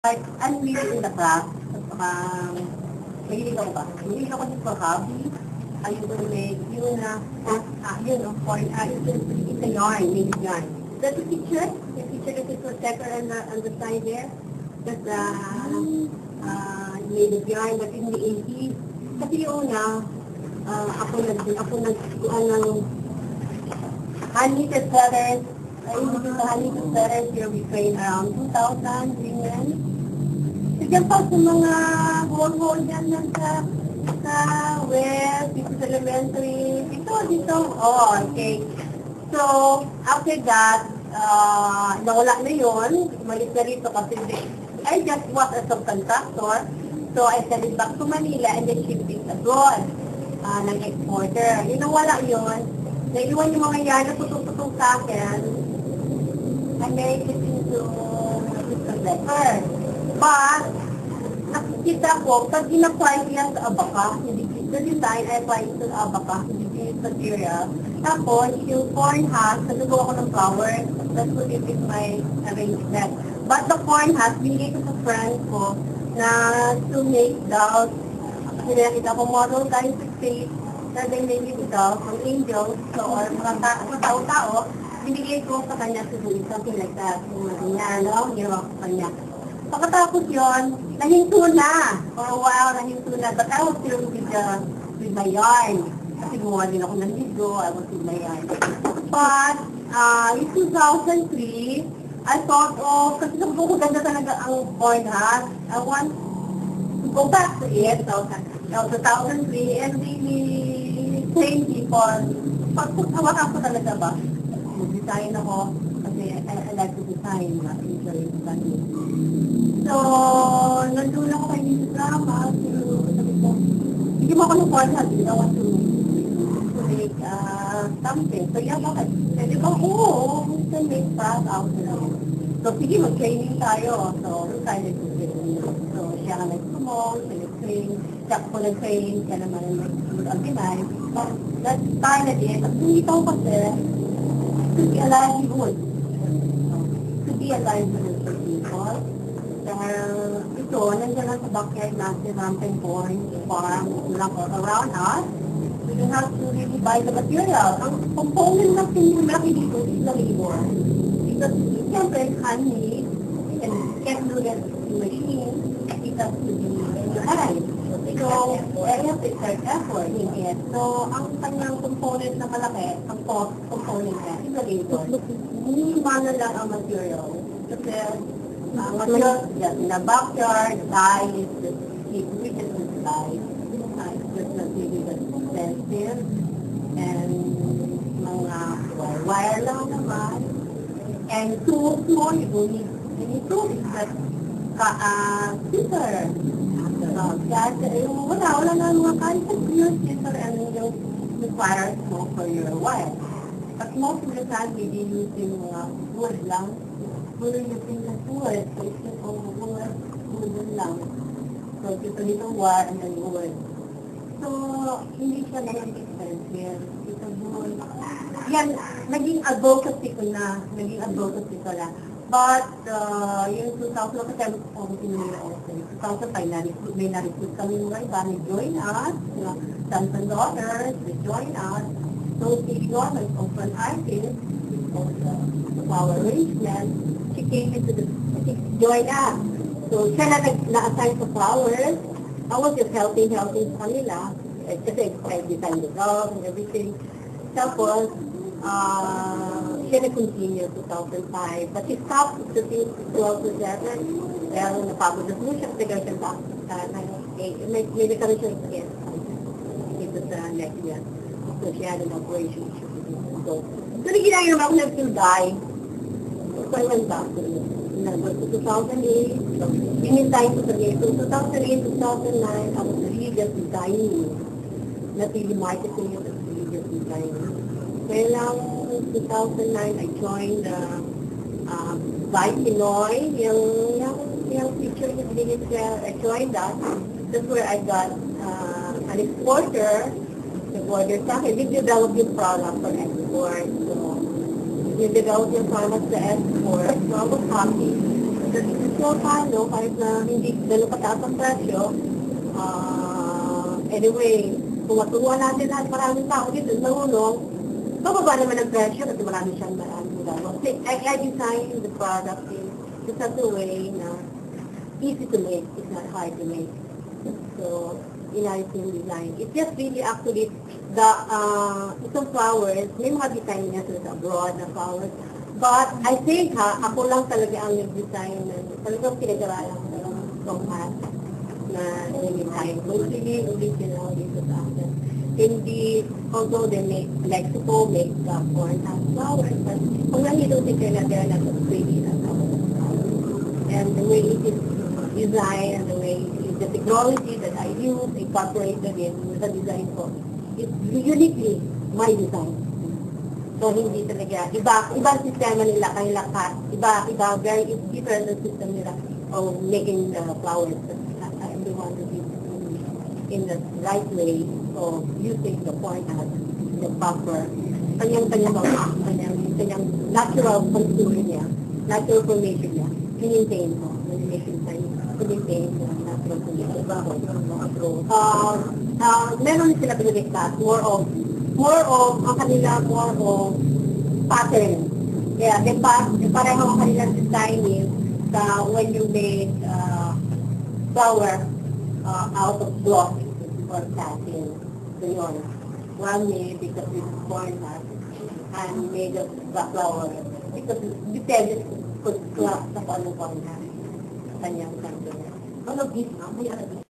Like, I'm really in the craft. Mahilig ako ba? Mahilig ako dito sa hobby. Ayun ko make, yun na, yun, foreign, it's a yarn, made yarn. That's the picture that is protector on the side there. That's made of yarn, but in the 80s. Kasi yung una, ako nagkuhan ng hand-knitted sweaters. Ayun yung hand-knitted sweaters here we train around 2,000 women. Diyan pa sa mga hole-hole dyan sa west, dito sa elementary, dito. Oh, okay. So, after that, nawala na yun. Umalis na rito kasi I just was a subcontractor. So, I sent it back to Manila and then shipped it abroad ng exporter. Yun, nawala yun. Naiwan yung mga yan na putok-putok sa akin. I made it into a letter. But, nakikita ko, pag in-apply yan sa Abaca, hindi the design, I apply it to Abaca, hindi material. Tapos, yung corn hat, nagagawa ko ng flowers, that's what it is my arrangement. But the corn hat, binigay ko sa friend ko na to make dolls. Kasi nakita ko model kinds of face, na they made it dolls from angels, so, or mga tao-tao, binigay ko sa kanya to do something like that. Yung mga ganyan, no? Ginawa ko sa kanya. Pagkatapos yun, nahinto na. For a while, nahinto na. But I was still with my yarn. Kasi gumawa din ako ng ligo, I was with my yarn. But, in 2003, I thought, kasi ganda talaga ang corn hat. I want to go back to it. So, 2003, and really train people. Pagkawakan ko talaga ba? Mag-design ako. Kasi I like to design. Usually, so, nandun ako kay Mrs. Rama, sabi ko, hindi mo ako ng corn hat, I want to make something. So, yeah, bakit? Sabi ko, we can make that out of it. So, sige, mag-training tayo. So, we decided to train. So, siya ka nag-promote, siya nag-train, siya ako nag-train, siya naman nag-organize. But, that started it. At hindi ko kasi, to be a livelihood. To be a livelihood for people. Dahil ito, nandiyan lang sa backyard natin, rampant corn, farm, lang around us. We don't have to really buy the material. Ang component natin yung laki dito is the labor. Because, siyempre, handmade, you can't do that in machine, it has to be in your hand. So, I have to exert effort in it. So, ang kanyang component na malaki, ang cost component niya, is the labor. Hindi mana lang ang material. Kasi, material, in the backyard, dyes, the ingredients of dyes, it's just not really that expensive. And, mga wire lang naman. And tools mo, you need tools, but, scissor. Wala na mga kinds of your scissor and yung requires mo for your wire. But most of the time, we be using wood lang. We're using the wood, so it's just wood lang. So, ito dito wire and then wood. So, hindi siya naman expensive. Ito wood. Yan, naging advocacy ko na. But, yung 2000, kasi I'm almost in the also. 2005, may na-recruit kami mga iba, join us, sons and daughters, they join us. So, si Norma is also an artist, of our arrangement. She came she joined us. So, siya na-assign sa flowers. I was just helping sa kanila. Kasi I designed the dog and everything. Tapos, siya na-continue 2005. But she stopped to 2007. Dahil napagod na siya, kasi siya pa. May nagkaroon siya again. Ito sa next year. So she had an operation. So nagiging naman ako nag-die. So I went back to it. To 2008. So, in-design ko sa game. So 2008, 2009, I was really just designing. Not really marketing, I was really just designing. Kaya lang, 2009, I joined by Pinoy, yung picture niya binigay siya, I joined that. That's where I got an exporter, nag-order sa akin. We develop yung product for export. So, we develop yung product sa export. So, I was happy. that it is so follow, kahit na hindi gano'ng kataas ang presyo, anyway, kung maturuan natin lahat maraming tao dito, marunong, bababa naman ang presyo kasi marami siyang gawin. I designed the product in such a way na easy to make, it's not hard to make. So, in design. It's just really actually the itong flowers, may mga design niya sa abroad na flowers. But I think ako lang talaga ang nag-design ng talagang pinag-aralan ko from hat na nag-design. Mostly original dito sa akin. Hindi, although they make Mexico, make corn and flowers, but kung nandito si Canada na pretty na and the way it is designed and the way the technology that I use incorporated in the design ko, it's uniquely my design. So hindi talaga, iba sistema nila, kanila iba, very different the system nila of making the flowers. I'm the one to be in the right way of using the point as the buffer. Kanyang natural contour niya, natural formation niya, maintain ko, maintain ko. Meron sila pinag-discuss more of ang kanila more of pattern. Yeah, pareho ang kanilang designing sa when you make flower out of block or satin. So yun. One made because it's corn husk and made of the flower because depende sa anong corn husk. Kanyang kanto. Ano, beef na? May ano beef?